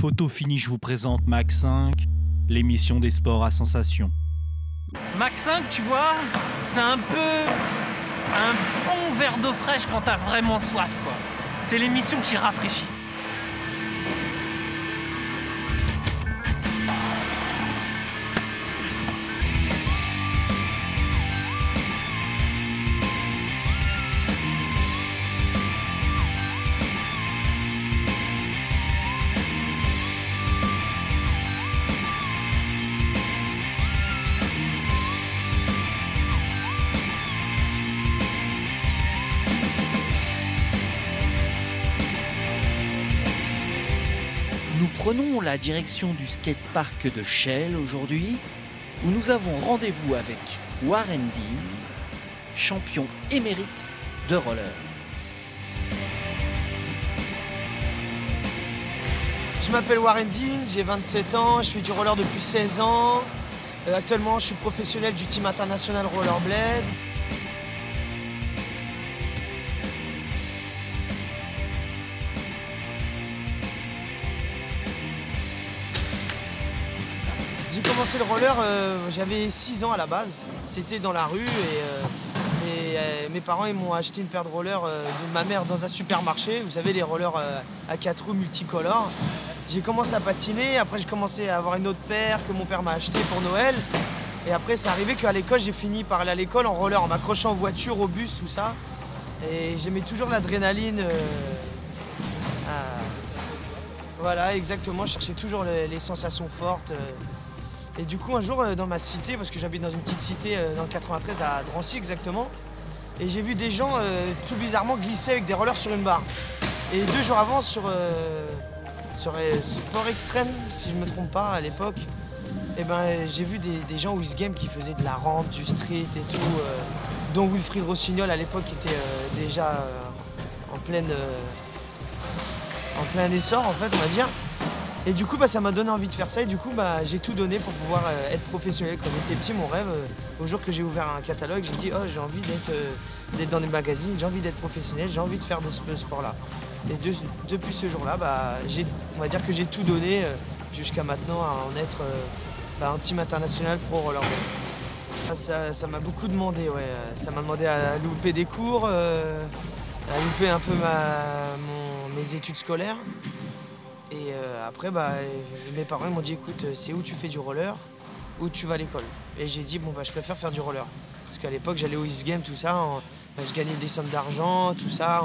Photo finie, je vous présente Mach 5, l'émission des sports à sensation. Mach 5, tu vois, c'est un peu un bon verre d'eau fraîche quand t'as vraiment soif, quoi. C'est l'émission qui rafraîchit. Nous prenons la direction du skatepark de Chelles aujourd'hui, où nous avons rendez-vous avec Warren Dean, champion émérite de roller. Je m'appelle Warren Dean, j'ai 27 ans, je fais du roller depuis 16 ans. Actuellement, je suis professionnel du team international Rollerblade. J'ai commencé le roller, j'avais 6 ans à la base. C'était dans la rue et mes parents ils m'ont acheté une paire de rollers de ma mère dans un supermarché. Vous savez, les rollers à 4 roues multicolores. J'ai commencé à patiner, après j'ai commencé à avoir une autre paire que mon père m'a acheté pour Noël. Et après c'est arrivé qu'à l'école, j'ai fini par aller à l'école en roller, en m'accrochant aux voitures, au bus, tout ça. Et j'aimais toujours l'adrénaline. Voilà, exactement, je cherchais toujours les sensations fortes. Et du coup, un jour, dans ma cité, parce que j'habite dans une petite cité dans le 93, à Drancy exactement, et j'ai vu des gens tout bizarrement glisser avec des rollers sur une barre. Et 2 jours avant, sur Sport Extrême, si je ne me trompe pas, à l'époque, eh ben, j'ai vu des gens Wisgame qui faisaient de la rampe, du street et tout, dont Wilfried Rossignol à l'époque était déjà en plein essor, en fait, on va dire. Et du coup, ça m'a donné envie de faire ça et du coup, j'ai tout donné pour pouvoir être professionnel. Quand j'étais petit, mon rêve, au jour que j'ai ouvert un catalogue, j'ai dit « Oh, j'ai envie d'être dans des magazines, j'ai envie d'être professionnel, j'ai envie de faire de ce sport-là ». Et depuis ce jour-là, on va dire que j'ai tout donné jusqu'à maintenant à en être un team international pro rollerball. Ça m'a beaucoup demandé, ouais. Ça m'a demandé à louper des cours, à louper un peu mes études scolaires. Et après, mes parents m'ont dit, écoute, c'est où tu fais du roller, où tu vas à l'école. Et j'ai dit, je préfère faire du roller. Parce qu'à l'époque, j'allais au X-Games, tout ça, je gagnais des sommes d'argent, tout ça.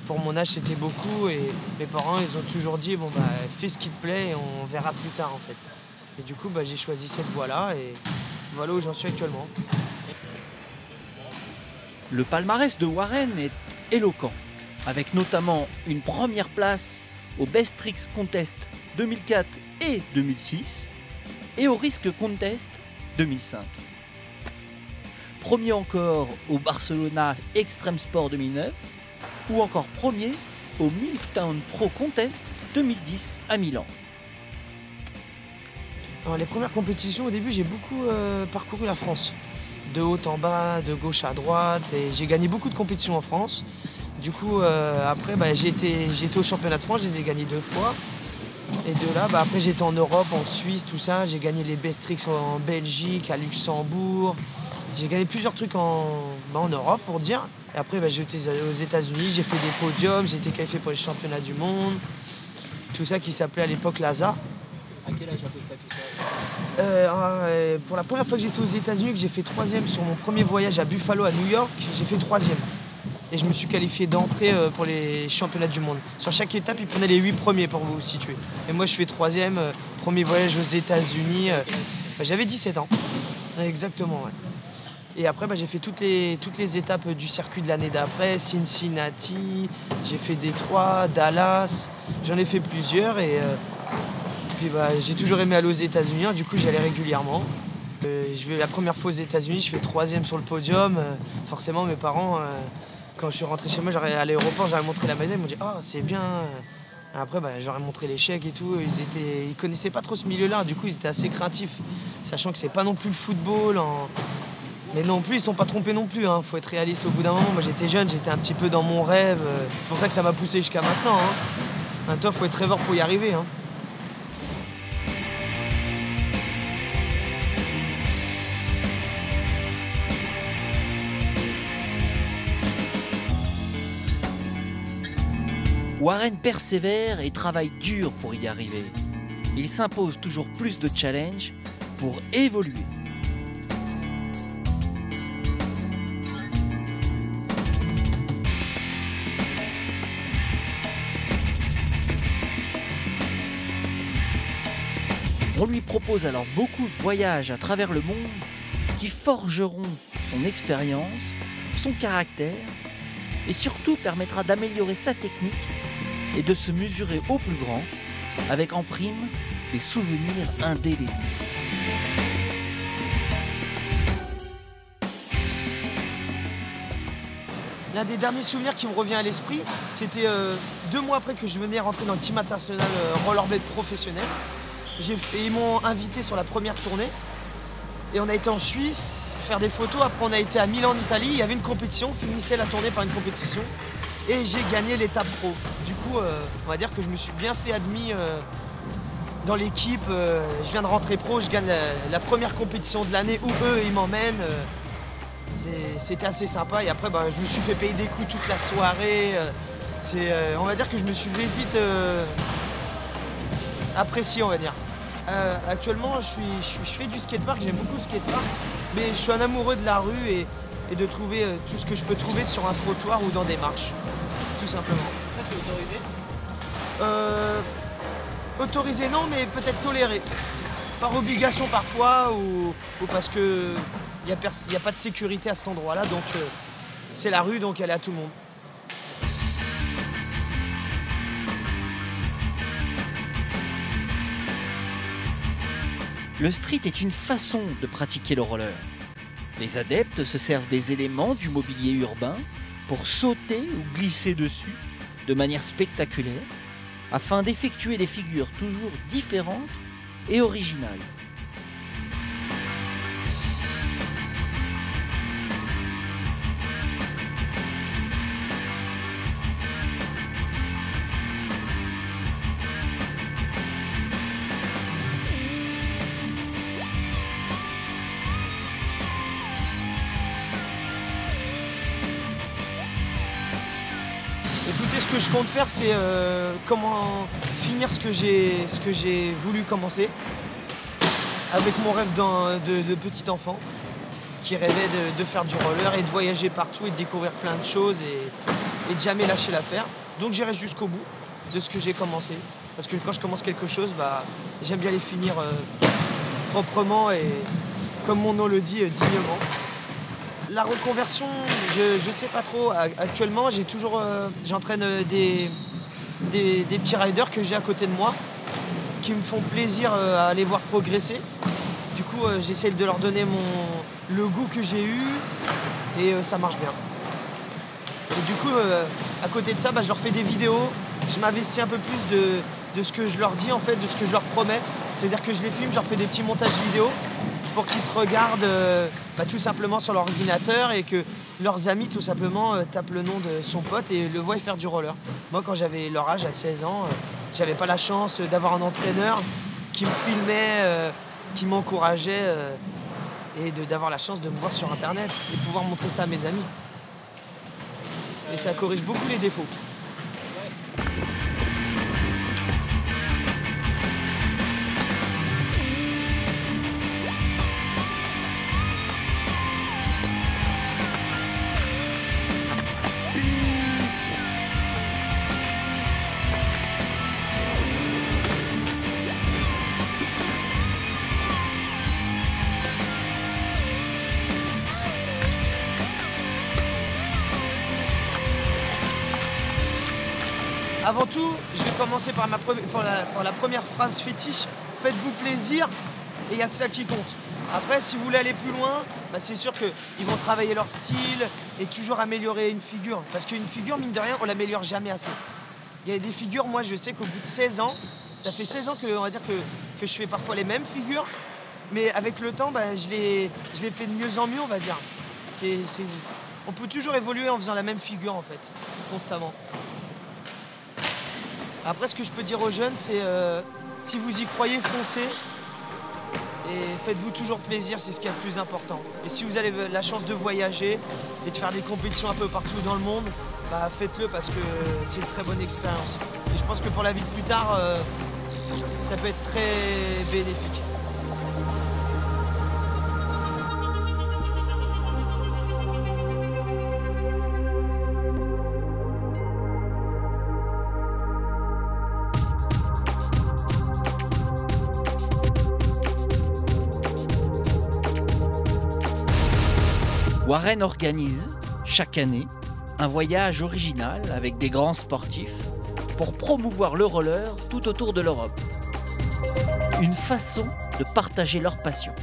Pour mon âge, c'était beaucoup. Et mes parents, ils ont toujours dit, fais ce qui te plaît et on verra plus tard, en fait. Et du coup, j'ai choisi cette voie-là et voilà où j'en suis actuellement. Le palmarès de Warren est éloquent, avec notamment une première place au Best Tricks Contest 2004 et 2006 et au Risk Contest 2005. Premier encore au Barcelona Extreme Sport 2009 ou encore premier au Milltown Pro Contest 2010 à Milan. Alors, les premières compétitions, au début, j'ai beaucoup parcouru la France. De haut en bas, de gauche à droite, et j'ai gagné beaucoup de compétitions en France. Du coup, après, j'ai été au championnat de France, je les ai gagnés 2 fois. Et de là, après, j'étais en Europe, en Suisse, tout ça. J'ai gagné les Best Tricks en Belgique, à Luxembourg. J'ai gagné plusieurs trucs en Europe, pour dire. Et après, j'étais aux États-Unis, j'ai fait des podiums, j'ai été qualifié pour les championnats du monde. Tout ça qui s'appelait à l'époque l'ASA. À quel âge à peu près tout ça Pour la première fois que j'étais aux États-Unis, que j'ai fait 3e sur mon premier voyage à Buffalo, à New York, j'ai fait 3e. Et je me suis qualifié d'entrée pour les championnats du monde. Sur chaque étape, ils prenaient les 8 premiers pour vous situer. Et moi, je fais 3e, premier voyage aux États-Unis. J'avais 17 ans. Exactement, ouais. Et après, j'ai fait toutes les étapes du circuit de l'année d'après. Cincinnati, j'ai fait Détroit, Dallas. J'en ai fait plusieurs. Et puis, j'ai toujours aimé aller aux États-Unis. Du coup, j'y allais régulièrement. La première fois aux États-Unis, je fais 3e sur le podium. Forcément, mes parents... Quand je suis rentré chez moi, à l'aéroport, j'avais montré la médaille, ils m'ont dit « Ah, c'est bien !» Après, j'aurais montré les chèques et tout. Ils connaissaient pas trop ce milieu-là, du coup, ils étaient assez craintifs. Sachant que c'est pas non plus le football. Mais non plus, ils sont pas trompés non plus. Faut être réaliste au bout d'un moment. Moi, j'étais jeune, j'étais un petit peu dans mon rêve. C'est pour ça que ça m'a poussé jusqu'à maintenant. En même temps, faut être rêveur pour y arriver. Warren persévère et travaille dur pour y arriver. Il s'impose toujours plus de challenges pour évoluer. On lui propose alors beaucoup de voyages à travers le monde qui forgeront son expérience, son caractère et surtout permettra d'améliorer sa technique et de se mesurer au plus grand avec en prime des souvenirs indélébiles. L'un des derniers souvenirs qui me revient à l'esprit, c'était 2 mois après que je venais rentrer dans le team international rollerblade professionnel. Ils m'ont invité sur la première tournée et on a été en Suisse faire des photos. Après on a été à Milan en Italie, il y avait une compétition, on finissait la tournée par une compétition et j'ai gagné l'étape pro. Du coup on va dire que je me suis bien fait admis dans l'équipe. Je viens de rentrer pro, je gagne la première compétition de l'année où eux ils m'emmènent. C'était assez sympa et après je me suis fait payer des coups toute la soirée. On va dire que je me suis fait vite apprécié, on va dire. Actuellement, je fais du skatepark, j'aime beaucoup le skatepark, mais je suis un amoureux de la rue et de trouver tout ce que je peux trouver sur un trottoir ou dans des marches, tout simplement. Ça, c'est autorisé? Autorisé non, mais peut-être toléré. Par obligation parfois ou parce que il n'y a pas de sécurité à cet endroit-là, donc c'est la rue, donc elle est à tout le monde. Le street est une façon de pratiquer le roller. Les adeptes se servent des éléments du mobilier urbain pour sauter ou glisser dessus de manière spectaculaire afin d'effectuer des figures toujours différentes et originales. Écoutez, ce que je compte faire, c'est comment finir ce que j'ai voulu commencer avec mon rêve de petit enfant qui rêvait de faire du roller et de voyager partout et de découvrir plein de choses et de jamais lâcher l'affaire. Donc j'irai jusqu'au bout de ce que j'ai commencé. Parce que quand je commence quelque chose, j'aime bien les finir proprement et, comme mon nom le dit, dignement. La reconversion, je sais pas trop. Actuellement, j'entraîne des petits riders que j'ai à côté de moi qui me font plaisir à les voir progresser. Du coup, j'essaie de leur donner le goût que j'ai eu et ça marche bien. Et du coup, à côté de ça, je leur fais des vidéos. Je m'investis un peu plus de ce que je leur dis, en fait, de ce que je leur promets. C'est-à-dire que je les filme, je leur fais des petits montages vidéo pour qu'ils se regardent tout simplement sur leur ordinateur et que leurs amis tout simplement tapent le nom de son pote et le voient faire du roller. Moi quand j'avais leur âge à 16 ans, j'avais pas la chance d'avoir un entraîneur qui me filmait, qui m'encourageait et d'avoir la chance de me voir sur internet et pouvoir montrer ça à mes amis. Et ça corrige beaucoup les défauts. Avant tout, je vais commencer par la première phrase fétiche. Faites-vous plaisir et il n'y a que ça qui compte. Après, si vous voulez aller plus loin, c'est sûr qu'ils vont travailler leur style et toujours améliorer une figure. Parce qu'une figure, mine de rien, on l'améliore jamais assez. Il y a des figures, moi je sais qu'au bout de 16 ans, ça fait 16 ans on va dire que je fais parfois les mêmes figures, mais avec le temps, je les fais de mieux en mieux, on va dire. On peut toujours évoluer en faisant la même figure, en fait, constamment. Après, ce que je peux dire aux jeunes, c'est si vous y croyez, foncez et faites-vous toujours plaisir, c'est ce qui est le plus important. Et si vous avez la chance de voyager et de faire des compétitions un peu partout dans le monde, bah faites-le parce que c'est une très bonne expérience. Et je pense que pour la vie de plus tard, ça peut être très bénéfique. Warren organise chaque année un voyage original avec des grands sportifs pour promouvoir le roller tout autour de l'Europe. Une façon de partager leur passion.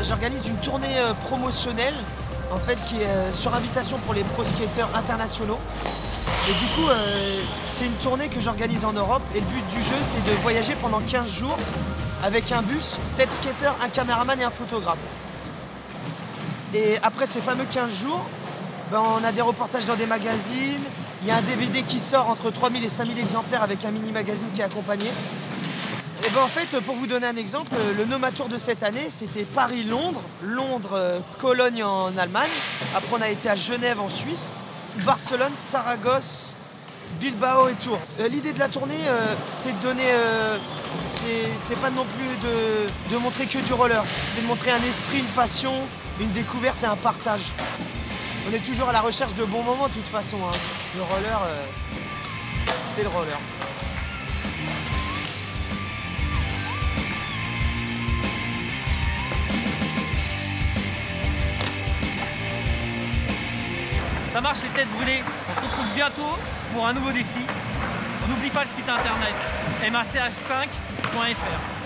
J'organise une tournée promotionnelle en fait, qui est sur invitation pour les pro skateurs internationaux. Et du coup, c'est une tournée que j'organise en Europe et le but du jeu, c'est de voyager pendant 15 jours avec un bus, 7 skateurs, un caméraman et un photographe. Et après ces fameux 15 jours, ben, on a des reportages dans des magazines, il y a un DVD qui sort entre 3000 et 5000 exemplaires avec un mini-magazine qui est accompagné. Et ben en fait, pour vous donner un exemple, le Nomatour de cette année, c'était Paris-Londres, Londres-Cologne en Allemagne, après on a été à Genève en Suisse, Barcelone, Saragosse, Bilbao et Tours. L'idée de la tournée, c'est de donner... c'est pas non plus de montrer que du roller, c'est de montrer un esprit, une passion, une découverte et un partage. On est toujours à la recherche de bons moments de toute façon. Hein. Le roller, c'est le roller. Ça marche les têtes brûlées, on se retrouve bientôt pour un nouveau défi. N'oublie pas le site internet mach5.fr.